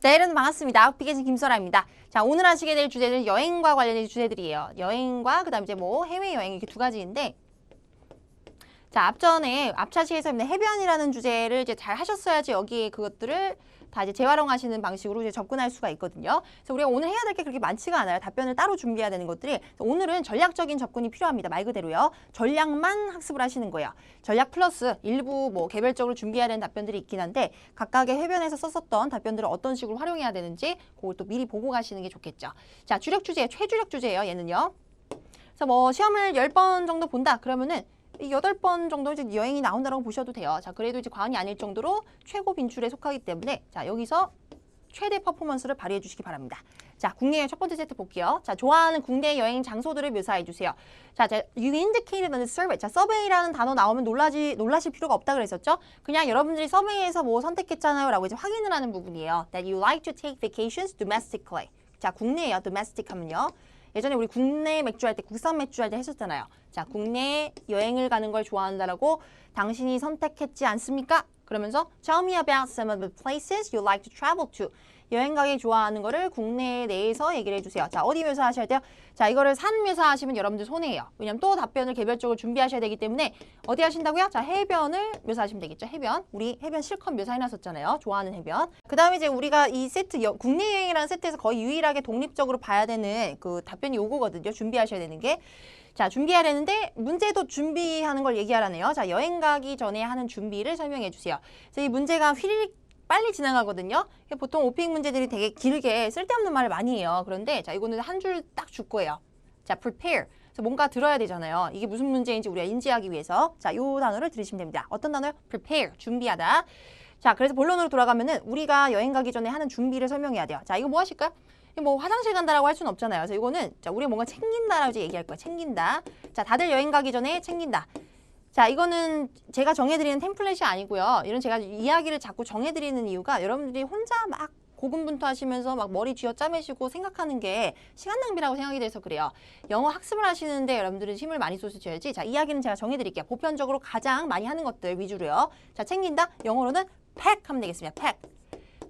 자, 여러분 반갑습니다. 아웃피게진 김설아입니다. 자, 오늘 하시게 될 주제는 여행과 관련된 주제들이에요. 여행과 그다음 이제 뭐 해외여행 이렇게 두 가지인데, 자, 앞전에 앞차시에서 해변이라는 주제를 이제 잘 하셨어야지 여기에 그것들을 다 이제 재활용하시는 방식으로 이제 접근할 수가 있거든요. 그래서 우리가 오늘 해야 될 게 그렇게 많지가 않아요. 답변을 따로 준비해야 되는 것들이. 오늘은 전략적인 접근이 필요합니다. 말 그대로요. 전략만 학습을 하시는 거예요. 전략 플러스 일부 뭐 개별적으로 준비해야 되는 답변들이 있긴 한데, 각각의 해변에서 썼었던 답변들을 어떤 식으로 활용해야 되는지 그걸 또 미리 보고 가시는 게 좋겠죠. 자, 주력 주제, 최주력 주제예요. 얘는요. 그래서 뭐 시험을 10번 정도 본다 그러면은 이 8번 정도 이제 여행이 나온다고 보셔도 돼요. 자, 그래도 이제 과언이 아닐 정도로 최고 빈출에 속하기 때문에, 자, 여기서 최대 퍼포먼스를 발휘해 주시기 바랍니다. 자, 국내 여행 첫 번째 세트 볼게요. 자, 좋아하는 국내 여행 장소들을 묘사해 주세요. 자, you indicated on the survey. 자, 서베이라는 단어 나오면 놀라실 필요가 없다 그랬었죠? 그냥 여러분들이 서베이에서 뭐 선택했잖아요 라고 이제 확인을 하는 부분이에요. That you like to take vacations domestically. 자, 국내예요. domestic 하면요. 예전에 우리 국내 맥주 할 때, 국산 맥주 할 때 했었잖아요. 자, 국내 여행을 가는 걸 좋아한다라고 당신이 선택했지 않습니까? 그러면서 Tell me about some of the places you like to travel to. 여행 가기 좋아하는 거를 국내 내에서 얘기를 해주세요. 자, 어디 묘사하셔야 돼요? 자, 이거를 산 묘사하시면 여러분들 손해예요. 왜냐면 또 답변을 개별적으로 준비하셔야 되기 때문에 어디 하신다고요? 자, 해변을 묘사하시면 되겠죠. 해변. 우리 해변 실컷 묘사해놨었잖아요. 좋아하는 해변. 그 다음에 이제 우리가 이 세트, 국내 여행이라는 세트에서 거의 유일하게 독립적으로 봐야 되는 그 답변이 요거거든요. 준비하셔야 되는 게. 자, 준비해야 되는데 문제도 준비하는 걸 얘기하라네요. 자, 여행 가기 전에 하는 준비를 설명해 주세요. 그래서 이 문제가 휘리릭 빨리 지나가거든요. 보통 오픽 문제들이 되게 길게 쓸데없는 말을 많이 해요. 그런데 자, 이거는 한 줄 딱 줄 거예요. 자, prepare. 그래서 뭔가 들어야 되잖아요. 이게 무슨 문제인지 우리가 인지하기 위해서. 자, 요 단어를 들으시면 됩니다. 어떤 단어요? prepare. 준비하다. 자, 그래서 본론으로 돌아가면은 우리가 여행 가기 전에 하는 준비를 설명해야 돼요. 자, 이거 뭐 하실까요? 뭐 화장실 간다라고 할 수는 없잖아요. 그래서 이거는 자, 우리가 뭔가 챙긴다라고 이제 얘기할 거예요. 챙긴다. 자, 다들 여행 가기 전에 챙긴다. 자, 이거는 제가 정해드리는 템플릿이 아니고요. 이런 제가 이야기를 자꾸 정해드리는 이유가 여러분들이 혼자 막 고군분투하시면서 막 머리 쥐어짜매시고 생각하는 게 시간 낭비라고 생각이 돼서 그래요. 영어 학습을 하시는데 여러분들은 힘을 많이 쏟으셔야지. 자, 이야기는 제가 정해드릴게요. 보편적으로 가장 많이 하는 것들 위주로요. 자, 챙긴다. 영어로는 pack 하면 되겠습니다. pack.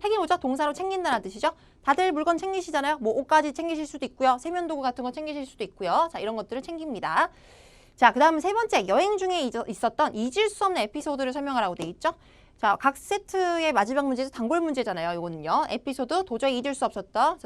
팩이 뭐죠? 동사로 챙긴다는 뜻이죠. 다들 물건 챙기시잖아요. 뭐 옷까지 챙기실 수도 있고요. 세면도구 같은 거 챙기실 수도 있고요. 자, 이런 것들을 챙깁니다. 자, 그 다음 세 번째, 여행 중에 있었던 잊을 수 없는 에피소드를 설명하라고 돼 있죠. 자, 각 세트의 마지막 문제에서 단골 문제잖아요. 이거는요. 에피소드, 도저히 잊을 수 없었던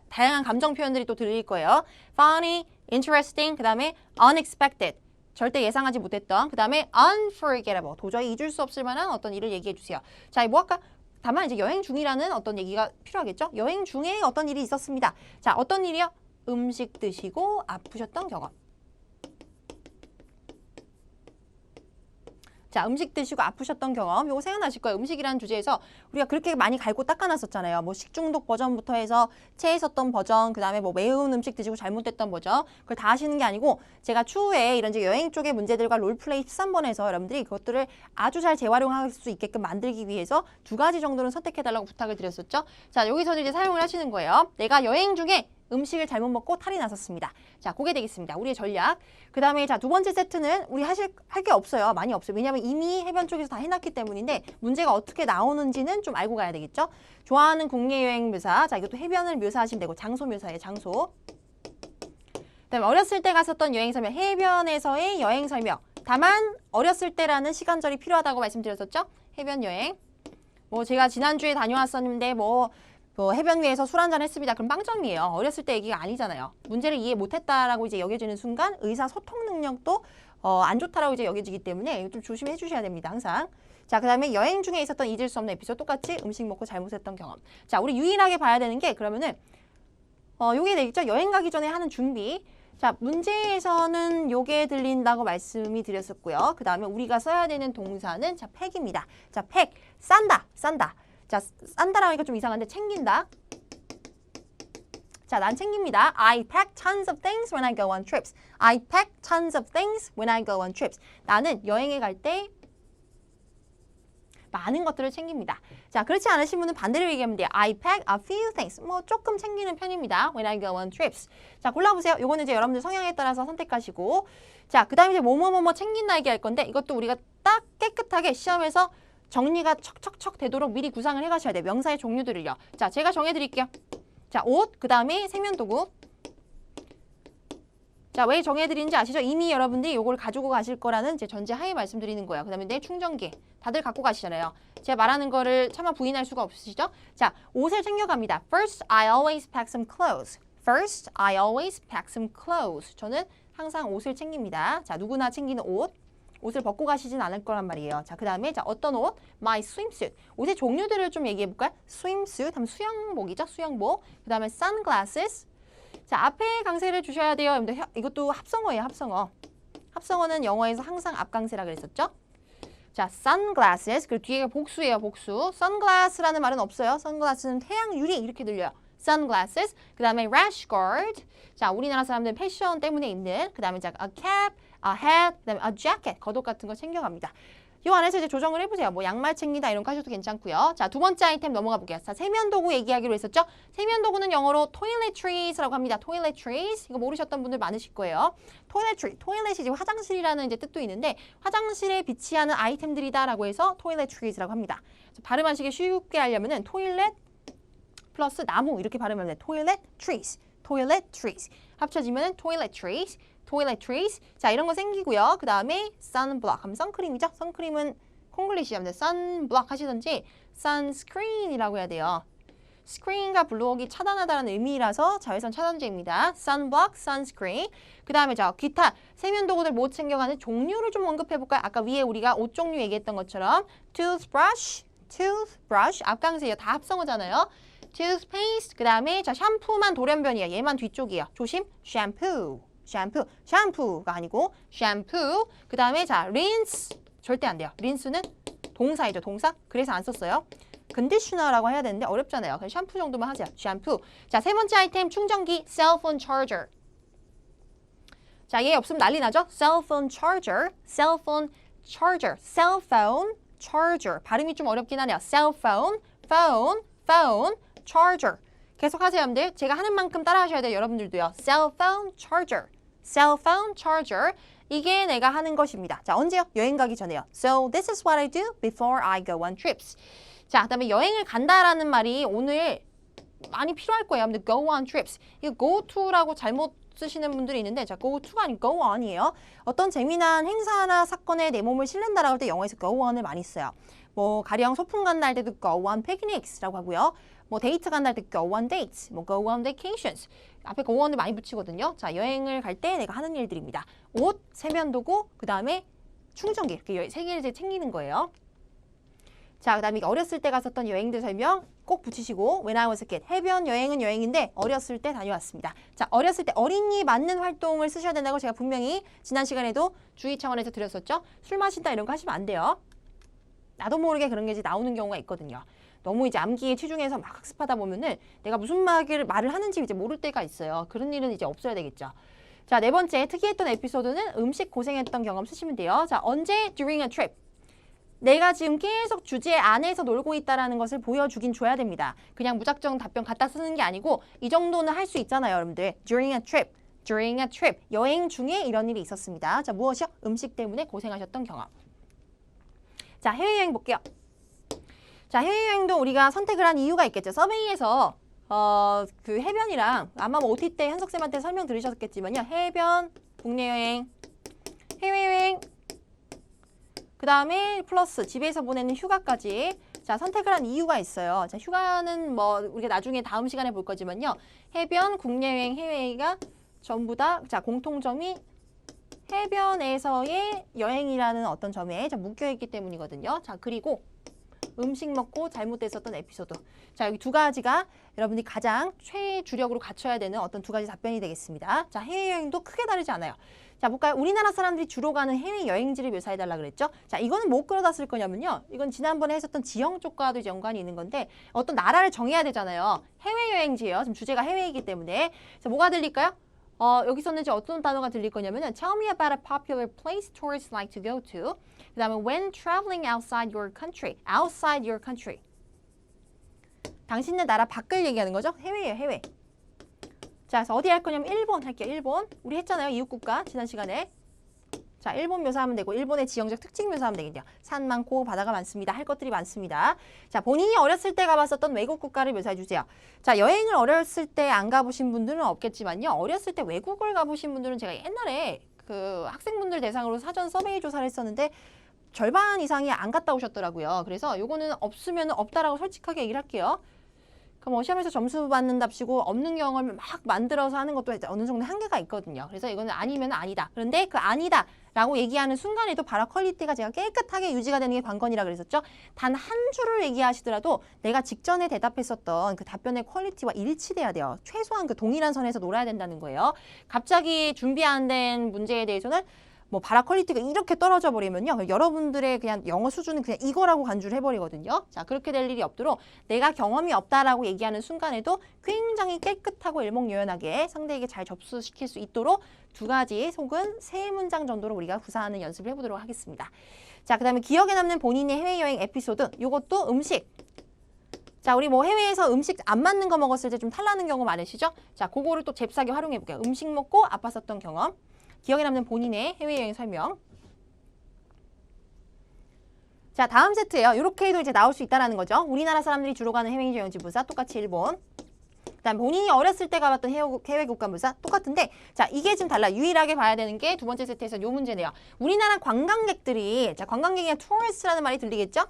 다양한 감정 표현들이 또 들릴 거예요. funny, interesting, 그 다음에 unexpected. 절대 예상하지 못했던, 그 다음에 unforgettable. 도저히 잊을 수 없을 만한 어떤 일을 얘기해 주세요. 자, 뭐 할까? 다만 이제 여행 중이라는 어떤 얘기가 필요하겠죠? 여행 중에 어떤 일이 있었습니다. 자, 어떤 일이요? 음식 드시고 아프셨던 경험. 자, 음식 드시고 아프셨던 경험. 이거 생각나실 거예요. 음식이라는 주제에서 우리가 그렇게 많이 갈고 닦아놨었잖아요. 뭐 식중독 버전부터 해서 체했었던 버전, 그 다음에 뭐 매운 음식 드시고 잘못됐던 버전. 그걸 다 하시는 게 아니고 제가 추후에 이런 이제 여행 쪽의 문제들과 롤플레이 13번에서 여러분들이 그것들을 아주 잘 재활용할 수 있게끔 만들기 위해서 2가지 정도는 선택해달라고 부탁을 드렸었죠. 자, 여기서는 이제 사용을 하시는 거예요. 내가 여행 중에 음식을 잘못 먹고 탈이 났었습니다. 자, 그게 되겠습니다. 우리의 전략. 그 다음에 자, 두 번째 세트는 우리 할 게 없어요. 많이 없어요. 왜냐하면 이미 해변 쪽에서 다 해놨기 때문인데 문제가 어떻게 나오는지는 좀 알고 가야 되겠죠. 좋아하는 국내 여행 묘사. 자, 이것도 해변을 묘사하시면 되고 장소 묘사예요. 장소. 그 다음에 어렸을 때 갔었던 여행 설명. 해변에서의 여행 설명. 다만 어렸을 때라는 시간절이 필요하다고 말씀드렸었죠. 해변 여행. 뭐 제가 지난주에 다녀왔었는데 뭐 해변 위에서 술 한잔 했습니다. 그럼 빵점이에요. 어렸을 때 얘기가 아니잖아요. 문제를 이해 못했다라고 이제 여겨지는 순간 의사소통 능력도 안 좋다라고 이제 여겨지기 때문에 좀 조심해 주셔야 됩니다. 항상. 자, 그 다음에 여행 중에 있었던 잊을 수 없는 에피소드 똑같이 음식 먹고 잘못했던 경험. 자, 우리 유일하게 봐야 되는 게 그러면은 요게 되겠죠. 여행 가기 전에 하는 준비. 자, 문제에서는 요게 들린다고 말씀이 드렸었고요. 그 다음에 우리가 써야 되는 동사는 자, 팩입니다. 자, 팩. 싼다. 자, 싼다라고 하니까 좀 이상한데 챙긴다. 자, 난 챙깁니다. I pack tons of things when I go on trips. I pack tons of things when I go on trips. 나는 여행에 갈 때 많은 것들을 챙깁니다. 자, 그렇지 않으신 분은 반대로 얘기하면 돼요. I pack a few things. 뭐 조금 챙기는 편입니다. When I go on trips. 자, 골라보세요. 요거는 이제 여러분들 성향에 따라서 선택하시고. 자, 그 다음에 이제 뭐뭐 챙긴다 얘기할 건데 이것도 우리가 딱 깨끗하게 시험에서 정리가 척척척 되도록 미리 구상을 해가셔야 돼요. 명사의 종류들을요. 자, 제가 정해드릴게요. 자, 옷, 그 다음에 세면도구. 자, 왜 정해드리는지 아시죠? 이미 여러분들이 이걸 가지고 가실 거라는 제 전제하에 말씀드리는 거예요. 그 다음에 내 충전기. 다들 갖고 가시잖아요. 제가 말하는 거를 차마 부인할 수가 없으시죠? 자, 옷을 챙겨갑니다. First, I always pack some clothes. First, I always pack some clothes. 저는 항상 옷을 챙깁니다. 자, 누구나 챙기는 옷. 옷을 벗고 가시진 않을 거란 말이에요. 자, 그 다음에 자 어떤 옷? My swimsuit. 옷의 종류들을 좀 얘기해 볼까요? swimsuit 하면 수영복이죠. 수영복. 그 다음에 sunglasses. 자, 앞에 강세를 주셔야 돼요. 여러분들 이것도 합성어예요. 합성어. 합성어는 영어에서 항상 앞강세라 그랬었죠. 자, sunglasses. 그리고 뒤에가 복수예요. 복수. sunglass라는 말은 없어요. sunglass는 태양 유리 이렇게 들려요. sunglasses. 그 다음에 rash guard. 자, 우리나라 사람들 패션 때문에 입는. 그 다음에 자, a cap, a hat, 그 다음에 a jacket. 겉옷 같은 거 챙겨갑니다. 이 안에서 이제 조정을 해보세요. 뭐 양말 챙기다 이런 거 하셔도 괜찮고요. 자, 두 번째 아이템 넘어가 볼게요. 자, 세면도구 얘기하기로 했었죠. 세면도구는 영어로 toiletries라고 합니다. toiletries. 이거 모르셨던 분들 많으실 거예요. toiletry. toilet이 지금 화장실이라는 이제 뜻도 있는데 화장실에 비치하는 아이템들이다라고 해서 toiletries라고 합니다. 발음하시기 쉽게 하려면은 toilet 플러스 나무 이렇게 발음하면 돼요. toiletries. toiletries. 합쳐지면은 toiletries. toiletries. 자, 이런 거 생기고요. 그 다음에 sunblock 하면 선크림이죠. 선크림은 콩글리시하면 sunblock 하시든지 sunscreen이라고 해야 돼요. screen과 블록이 차단하다는 의미라서 자외선 차단제입니다. sunblock, sunscreen. 그 다음에 자, 기타 세면도구들 못 챙겨가는 종류를 좀 언급해볼까요? 아까 위에 우리가 옷 종류 얘기했던 것처럼 toothbrush, toothbrush, 앞강세예요. 다 합성어잖아요. toothpaste, 그 다음에 자 샴푸만 돌연변이에요. 얘만 뒤쪽이에요. 조심, shampoo. 샴푸, 샴푸가 아니고 샴푸. 그 다음에 자 rinse 절대 안 돼요. rinse는 동사이죠. 동사. 그래서 안 썼어요. 컨디셔너라고 해야 되는데 어렵잖아요. 그냥 샴푸 정도만 하세요. 샴푸. 자, 세 번째 아이템 충전기 cellphone charger. 자, 얘 없으면 난리 나죠? cellphone charger, cellphone charger, cellphone charger. 발음이 좀 어렵긴 하네요. cellphone, phone, charger. 계속 하세요, 여러분들. 제가 하는 만큼 따라 하셔야 돼요, 여러분들도요. cellphone charger. cellphone charger. 이게 내가 하는 것입니다. 자, 언제요? 여행 가기 전에요. So this is what I do before I go on trips. 자, 그다음에 여행을 간다라는 말이 오늘 많이 필요할 거예요. 여러분들 go on trips. 이거 go to라고 잘못 쓰시는 분들이 있는데 자, go to가 아니고 go on이에요. 어떤 재미난 행사나 사건에 내 몸을 실른다라고 할 때 영어에서 go on을 많이 써요. 뭐 가령 소풍 간다 할 때도 go on picnics라고 하고요. 뭐 데이트 간다 할 때 go on dates, 뭐 go on vacations. 앞에 go on을 많이 붙이거든요. 자, 여행을 갈 때 내가 하는 일들입니다. 옷, 세면도구, 그 다음에 충전기 이렇게 세 개를 이제 챙기는 거예요. 자, 그 다음에 어렸을 때 갔었던 여행들 설명 꼭 붙이시고 When I was a kid. 해변 여행은 여행인데 어렸을 때 다녀왔습니다. 자, 어렸을 때 어린이 맞는 활동을 쓰셔야 된다고 제가 분명히 지난 시간에도 주의 차원에서 드렸었죠. 술 마신다 이런 거 하시면 안 돼요. 나도 모르게 그런 게 이제 나오는 경우가 있거든요. 너무 이제 암기에 치중해서 막 학습하다 보면은 내가 무슨 말을 하는지 이제 모를 때가 있어요. 그런 일은 이제 없어야 되겠죠. 자, 네 번째 특이했던 에피소드는 음식 고생했던 경험 쓰시면 돼요. 자, 언제? During a trip. 내가 지금 계속 주제 안에서 놀고 있다는 것을 보여주긴 줘야 됩니다. 그냥 무작정 답변 갖다 쓰는 게 아니고 이 정도는 할 수 있잖아요, 여러분들. During a trip. During a trip. 여행 중에 이런 일이 있었습니다. 자, 무엇이요? 음식 때문에 고생하셨던 경험. 자, 해외여행 볼게요. 자, 해외여행도 우리가 선택을 한 이유가 있겠죠. 서베이에서 그 해변이랑 아마 뭐 OT 때 현석쌤한테 설명 들으셨겠지만요. 해변, 국내여행, 해외여행, 그 다음에 플러스 집에서 보내는 휴가까지 자, 선택을 한 이유가 있어요. 자, 휴가는 뭐 우리가 나중에 다음 시간에 볼 거지만요. 해변, 국내여행, 해외가 전부 다 자, 공통점이 해변에서의 여행이라는 어떤 점에 자, 묶여있기 때문이거든요. 자, 그리고 음식 먹고 잘못됐었던 에피소드. 자, 여기 두 가지가 여러분이 가장 최주력으로 갖춰야 되는 어떤 두 가지 답변이 되겠습니다. 자, 해외여행도 크게 다르지 않아요. 자, 볼까요? 우리나라 사람들이 주로 가는 해외여행지를 묘사해달라 그랬죠? 자, 이거는 뭐 끌어다 쓸 거냐면요. 이건 지난번에 했었던 지형 쪽과도 이제 연관이 있는 건데 어떤 나라를 정해야 되잖아요. 해외여행지예요. 지금 주제가 해외이기 때문에. 자, 뭐가 들릴까요? 여기서는 이제 어떤 단어가 들릴 거냐면은 Tell me about a popular place tourists like to go to. 그 다음에 when traveling outside your country. outside your country. 당신네 나라 밖을 얘기하는 거죠? 해외예요, 해외. 자, 그래서 어디 할 거냐면 일본 할게요, 일본. 우리 했잖아요, 이웃국가 지난 시간에. 자, 일본 묘사하면 되고 일본의 지형적 특징 묘사하면 되겠네요. 산 많고 바다가 많습니다. 할 것들이 많습니다. 자, 본인이 어렸을 때 가봤었던 외국 국가를 묘사해 주세요. 자, 여행을 어렸을 때 안 가보신 분들은 없겠지만요. 어렸을 때 외국을 가보신 분들은 제가 옛날에 그 학생분들 대상으로 사전 서베이 조사를 했었는데 절반 이상이 안 갔다 오셨더라고요. 그래서 요거는 없으면 없다라고 솔직하게 얘기를 할게요. 그럼 시험에서 점수 받는답시고 없는 경험을 막 만들어서 하는 것도 어느 정도 한계가 있거든요. 그래서 이거는 아니면 아니다. 그런데 그 아니다 라고 얘기하는 순간에도 바로 퀄리티가 제가 깨끗하게 유지가 되는 게 관건이라 그랬었죠. 단 한 줄을 얘기하시더라도 내가 직전에 대답했었던 그 답변의 퀄리티와 일치돼야 돼요. 최소한 그 동일한 선에서 놀아야 된다는 거예요. 갑자기 준비 안 된 문제에 대해서는 뭐 바라 퀄리티가 이렇게 떨어져 버리면요. 여러분들의 그냥 영어 수준은 그냥 이거라고 간주를 해버리거든요. 자, 그렇게 될 일이 없도록 내가 경험이 없다라고 얘기하는 순간에도 굉장히 깨끗하고 일목요연하게 상대에게 잘 접수시킬 수 있도록 두 가지 혹은 세 문장 정도로 우리가 구사하는 연습을 해보도록 하겠습니다. 자, 그 다음에 기억에 남는 본인의 해외여행 에피소드. 요것도 음식. 자, 우리 뭐 해외에서 음식 안 맞는 거 먹었을 때 좀 탈나는 경우 많으시죠? 자, 그거를 또 잽싸게 활용해 볼게요. 음식 먹고 아팠었던 경험. 기억에 남는 본인의 해외여행 설명. 자, 다음 세트예요. 이렇게 해도 이제 나올 수 있다는 거죠. 우리나라 사람들이 주로 가는 해외 여행지 묘사 똑같이 일본. 그다음 본인이 어렸을 때 가봤던 해외 국가 묘사 똑같은데, 자, 이게 좀 달라. 유일하게 봐야 되는 게 두 번째 세트에서 요 문제네요. 우리나라 관광객들이, 자, 관광객이나 tourist라는 말이 들리겠죠?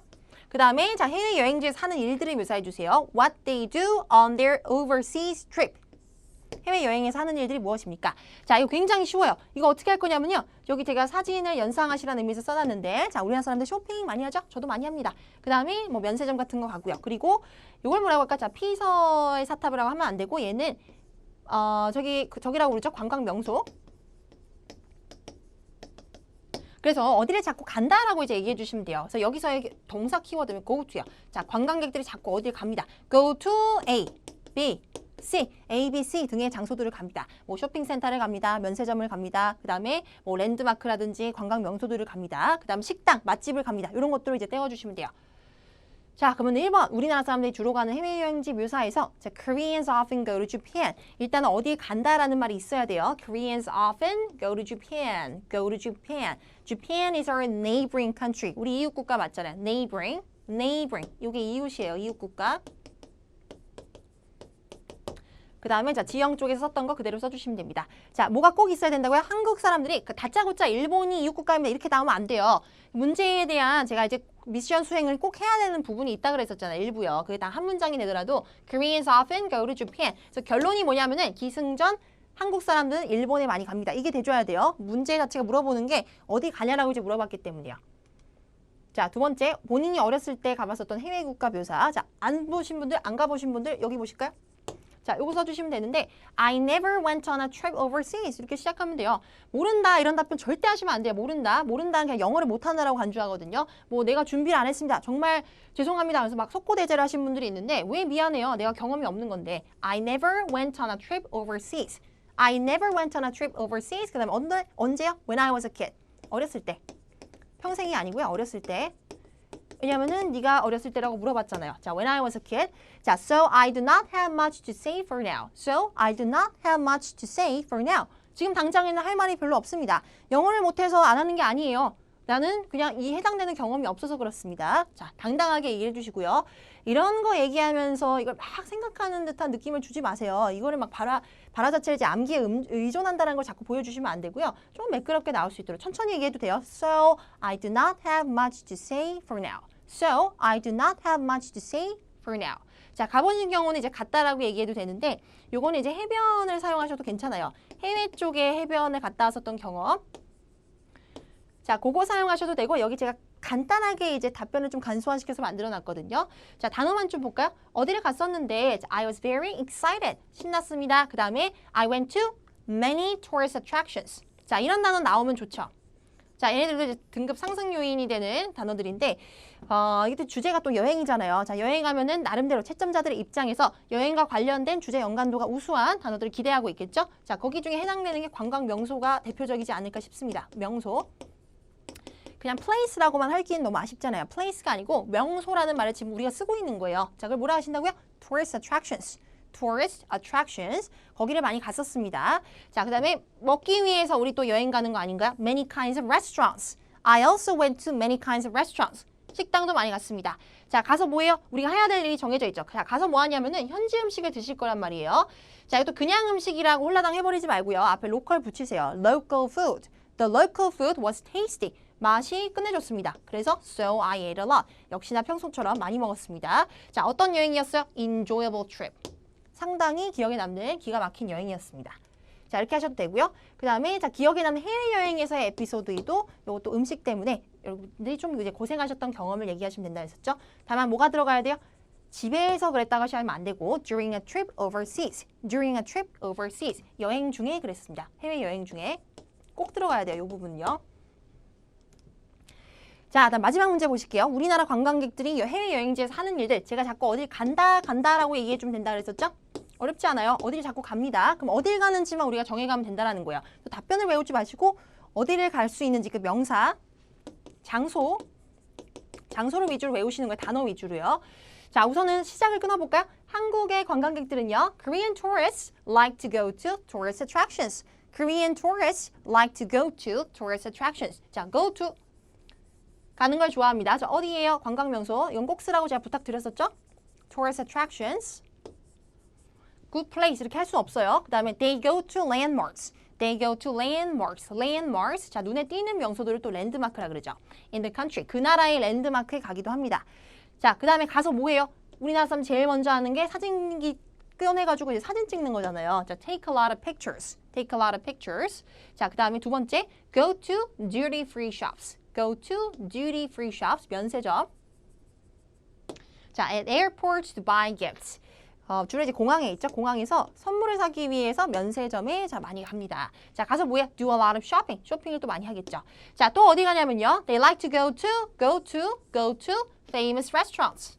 그 다음에 자, 해외 여행지에서 하는 일들을 묘사해 주세요. What they do on their overseas trip. 해외여행에서 하는 일들이 무엇입니까? 자, 이거 굉장히 쉬워요. 이거 어떻게 할 거냐면요. 여기 제가 사진을 연상하시라는 의미에서 써놨는데, 자, 우리나라 사람들 쇼핑 많이 하죠? 저도 많이 합니다. 그 다음에 뭐 면세점 같은 거 가고요. 그리고 이걸 뭐라고 할까? 자, 피서의 사탑이라고 하면 안 되고, 얘는 저기라고 그러죠? 관광 명소. 그래서 어디를 자꾸 간다라고 이제 얘기해 주시면 돼요. 그래서 여기서의 동사 키워드는 go to요. 자, 관광객들이 자꾸 어딜 갑니다. go to A, B, C, A, B, C 등의 장소들을 갑니다. 뭐 쇼핑센터를 갑니다. 면세점을 갑니다. 그 다음에 뭐 랜드마크라든지 관광 명소들을 갑니다. 그 다음 식당, 맛집을 갑니다. 이런 것들을 이제 떼어주시면 돼요. 자, 그러면 1번 우리나라 사람들이 주로 가는 해외여행지 묘사에서 자, Koreans often go to Japan. 일단은 어디에 간다라는 말이 있어야 돼요. Koreans often go to Japan. Go to Japan. Japan is our neighboring country. 우리 이웃 국가 맞잖아요. Neighboring. Neighboring. 이게 이웃이에요. 이웃 국가. 그 다음에 자, 지형 쪽에서 썼던 거 그대로 써주시면 됩니다. 자, 뭐가 꼭 있어야 된다고요? 한국 사람들이 그 다짜고짜 일본이 이웃 국가입니다. 이렇게 나오면 안 돼요. 문제에 대한 제가 이제 미션 수행을 꼭 해야 되는 부분이 있다 그랬었잖아요. 일부요. 그게 다 한 문장이 되더라도 Koreans often go to Japan. 그래서 결론이 뭐냐면은 기승전 한국 사람들은 일본에 많이 갑니다. 이게 돼줘야 돼요. 문제 자체가 물어보는 게 어디 가냐라고 이제 물어봤기 때문이에요. 자, 두 번째 본인이 어렸을 때 가봤었던 해외 국가 묘사. 자, 안 보신 분들, 안 가보신 분들 여기 보실까요? 자, 요거 써주시면 되는데 I never went on a trip overseas 이렇게 시작하면 돼요. 모른다 이런 답변 절대 하시면 안 돼요. 모른다. 모른다는 그냥 영어를 못한다라고 간주하거든요. 뭐 내가 준비를 안 했습니다. 정말 죄송합니다. 그래서 막 속고대제를 하신 분들이 있는데 왜 미안해요. 내가 경험이 없는 건데 I never went on a trip overseas. I never went on a trip overseas. 그 다음에 언제요? When I was a kid. 어렸을 때. 평생이 아니고요. 어렸을 때. 왜냐면은 네가 어렸을 때라고 물어봤잖아요. 자, when I was a kid. 자, so I do not have much to say for now. So I do not have much to say for now. 지금 당장에는 할 말이 별로 없습니다. 영어를 못해서 안 하는 게 아니에요. 나는 그냥 이 해당되는 경험이 없어서 그렇습니다. 자, 당당하게 얘기해 주시고요. 이런 거 얘기하면서 이걸 막 생각하는 듯한 느낌을 주지 마세요. 이거를 막 발화 자체를 이제 암기에 의존한다는 걸 자꾸 보여주시면 안 되고요. 좀 매끄럽게 나올 수 있도록 천천히 얘기해도 돼요. So, I do not have much to say for now. So, I do not have much to say for now. 자, 가보신 경우는 이제 갔다라고 얘기해도 되는데 요거는 이제 해변을 사용하셔도 괜찮아요. 해외 쪽에 해변에 갔다 왔었던 경험. 자, 그거 사용하셔도 되고 여기 제가 간단하게 이제 답변을 좀 간소화시켜서 만들어 놨거든요. 자, 단어만 좀 볼까요? 어디를 갔었는데 I was very excited. 신났습니다. 그 다음에 I went to many tourist attractions. 자, 이런 단어 나오면 좋죠. 자, 얘네들도 이제 등급 상승 요인이 되는 단어들인데 이게 주제가 또 여행이잖아요. 자, 여행 가면은 나름대로 채점자들의 입장에서 여행과 관련된 주제 연관도가 우수한 단어들을 기대하고 있겠죠. 자, 거기 중에 해당되는 게 관광 명소가 대표적이지 않을까 싶습니다. 명소. 그냥 place라고만 하기엔 너무 아쉽잖아요. place가 아니고 명소라는 말을 지금 우리가 쓰고 있는 거예요. 자, 그걸 뭐라 하신다고요? tourist attractions. tourist attractions. 거기를 많이 갔었습니다. 자, 그 다음에 먹기 위해서 우리 또 여행 가는 거 아닌가요? Many kinds of restaurants. I also went to many kinds of restaurants. 식당도 많이 갔습니다. 자, 가서 뭐예요? 우리가 해야 될 일이 정해져 있죠. 자, 가서 뭐 하냐면은 현지 음식을 드실 거란 말이에요. 자, 이것도 그냥 음식이라고 홀라당 해버리지 말고요. 앞에 local 붙이세요. Local food. The local food was tasty. 맛이 끝내줬습니다. 그래서 so I ate a lot. 역시나 평소처럼 많이 먹었습니다. 자, 어떤 여행이었어요? Enjoyable trip. 상당히 기억에 남는 기가 막힌 여행이었습니다. 자, 이렇게 하셔도 되고요. 그 다음에 자, 기억에 남는 해외여행에서의 에피소드도 이것도 음식 때문에 여러분들이 좀 이제 고생하셨던 경험을 얘기하시면 된다 했었죠. 다만 뭐가 들어가야 돼요? 집에서 그랬다고 하시면 안 되고 during a trip overseas. during a trip overseas. 여행 중에 그랬습니다. 해외여행 중에 꼭 들어가야 돼요. 이 부분은요. 자, 다음 마지막 문제 보실게요. 우리나라 관광객들이 해외여행지에서 하는 일들. 제가 자꾸 어딜 간다라고 얘기해주면 된다 그랬었죠? 어렵지 않아요. 어디를 자꾸 갑니다. 그럼 어딜 가는지만 우리가 정해가면 된다는 거예요. 답변을 외우지 마시고 어디를 갈 수 있는지 그 명사, 장소를 위주로 외우시는 거예요. 단어 위주로요. 자, 우선은 시작을 끊어볼까요? 한국의 관광객들은요. Korean tourists like to go to tourist attractions. Korean tourists like to go to tourist attractions. 자, go to 가는 걸 좋아합니다. 자, 어디예요? 관광명소. 이건 꼭 쓰라고 제가 부탁드렸었죠? Tourist attractions. Good place 이렇게 할 수 없어요. 그 다음에 they go to landmarks. They go to landmarks. landmarks. 자, 눈에 띄는 명소들을 또 랜드마크라 그러죠. In the country. 그 나라의 랜드마크에 가기도 합니다. 자, 그 다음에 가서 뭐 해요? 우리나라 사람 제일 먼저 하는 게 사진기 꺼내가지고 이제 사진 찍는 거잖아요. 자, take a lot of pictures. take a lot of pictures. 자, 그 다음에 두 번째, go to duty free shops. go to duty free shops. 면세점. 자, at airports to buy gifts. 주로 이제 공항에 있죠. 공항에서 선물을 사기 위해서 면세점에 자 많이 갑니다. 자, 가서 뭐야? Do a lot of shopping. 쇼핑을 또 많이 하겠죠. 자, 또 어디 가냐면요. They like to go to famous restaurants.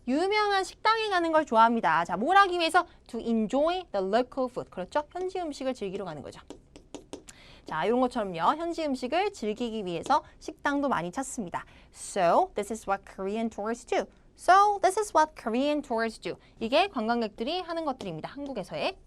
유명한 식당에 가는 걸 좋아합니다. 자, 뭘 하기 위해서? To enjoy the local food. 그렇죠? 현지 음식을 즐기러 가는 거죠. 자, 이런 것처럼요. 현지 음식을 즐기기 위해서 식당도 많이 찾습니다. So, this is what Korean tourists do. So, this is what Korean tourists do. 이게 관광객들이 하는 것들입니다. 한국에서의.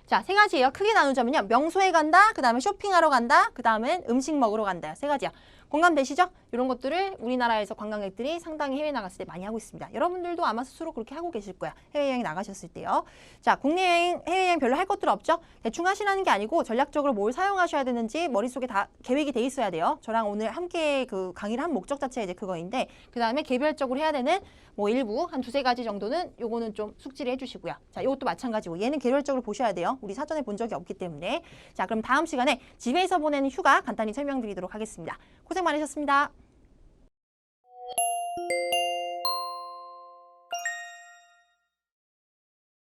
자, 세 가지예요. 크게 나누자면요. 명소에 간다, 그 다음에 쇼핑하러 간다, 그 다음엔 음식 먹으러 간다. 세 가지요. 공감되시죠? 이런 것들을 우리나라에서 관광객들이 상당히 해외 나갔을 때 많이 하고 있습니다. 여러분들도 아마 스스로 그렇게 하고 계실 거야. 해외여행 나가셨을 때요. 자, 국내 여행, 해외여행 별로 할 것들 없죠? 대충 하시라는 게 아니고 전략적으로 뭘 사용하셔야 되는지 머릿속에 다 계획이 돼 있어야 돼요. 저랑 오늘 함께 그 강의를 한 목적 자체가 이제 그거인데 그 다음에 개별적으로 해야 되는 뭐 일부 한 두세 가지 정도는 요거는 좀 숙지를 해주시고요. 자, 요것도 마찬가지고 얘는 개별적으로 보셔야 돼요. 우리 사전에 본 적이 없기 때문에. 자, 그럼 다음 시간에 집에서 보내는 휴가 간단히 설명드리도록 하겠습니다. 고생 많으셨습니다.